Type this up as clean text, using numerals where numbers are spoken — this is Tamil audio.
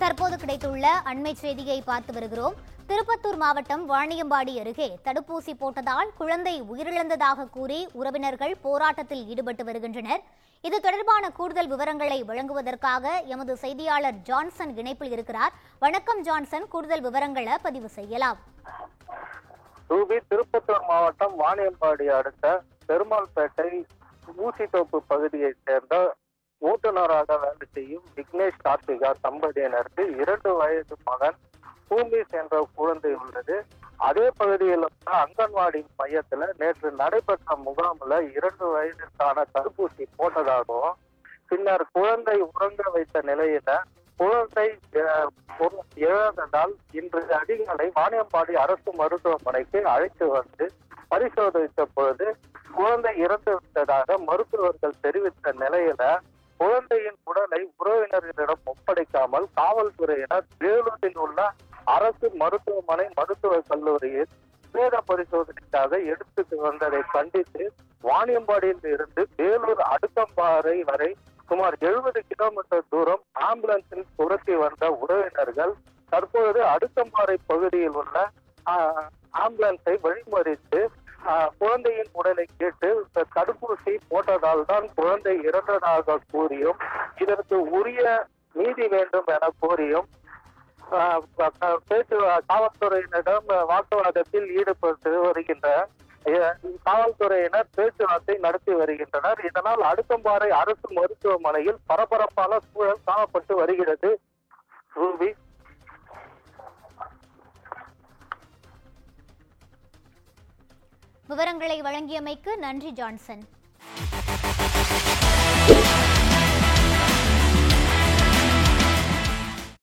தற்போது கிடைத்துள்ள அண்மை செய்தியை பார்த்து வருகிறோம். திருப்பத்தூர் மாவட்டம் வாணியம்பாடி அருகே தடுப்பூசி போட்டதால் குழந்தை உயிரிழந்ததாக கூறி உறவினர்கள் போராட்டத்தில் ஈடுபட்டு வருகின்றனர். இது தொடர்பான கூடுதல் விவரங்களை வழங்குவதற்காக எமது செய்தியாளர் ஜான்சன் இணைப்பில் இருக்கிறார். வணக்கம் ஜான்சன், கூடுதல் விவரங்களை பதிவு செய்யலாம். திருப்பத்தூர் மாவட்டம் வாணியம்பாடி அடுத்த பெருமாள்பேட்டை ஊசித்தோப்பு பகுதியைச் சேர்ந்த ஓட்டுநராக வேலை செய்யும் விக்னேஷ் கார்த்திகா தம்பதியினருக்கு 2 வயது மகன் பூமிஸ் என்ற குழந்தை உள்ளது. அதே பகுதியில் உள்ள அங்கன்வாடி மையத்துல நேற்று நடைபெற்ற முகாமில் 2 வயதிற்கான தடுப்பூசி போட்டதாகவும் பின்னர் குழந்தை உறங்க வைத்த நிலையில குழந்தை இழந்ததால் இன்று அதிகாலை வாணியம்பாடி அரசு மருத்துவமனைக்கு அழைத்து வந்து பரிசோதித்த பொழுது குழந்தை இறந்து விட்டதாக மருத்துவர்கள் தெரிவித்த நிலையில குழந்தையின் உடலை உறவினர்களிடம் ஒப்படைக்காமல் காவல்துறையினர் வேலூரில் உள்ள அரசு மருத்துவமனை மருத்துவக் கல்லூரியில் பிரேத பரிசோதனைக்காக எடுத்து வந்ததை கண்டித்து வாணியம்பாடியில் இருந்து வேலூர் அடுக்கம்பாறை வரை சுமார் 70 கிலோமீட்டர் தூரம் ஆம்புலன்ஸில் துரத்தி வந்த உறவினர்கள் தற்பொழுது அடுக்கம்பாறை பகுதியில் உள்ள ஆம்புலன்ஸை வழிமறித்து குழந்தையின் உடலை கேட்டு தடுப்பூசி போட்டதால் தான் குழந்தை இறந்ததாக கூறியும் இதற்கு உரிய நீதி வேண்டும் என கோரியும் காவல்துறையினரிடம் வாக்குவாதத்தில் ஈடுபட்டு வருகின்ற காவல்துறையினர் பேச்சுவார்த்தை நடத்தி வருகின்றனர். இதனால் அடுக்கம்பாறை அரசு மருத்துவமனையில் பரபரப்பான சூழல் காணப்பட்டு வருகிறது. ரூபி, விவரங்களை வழங்கியமைக்கு நன்றி ஜான்சன்.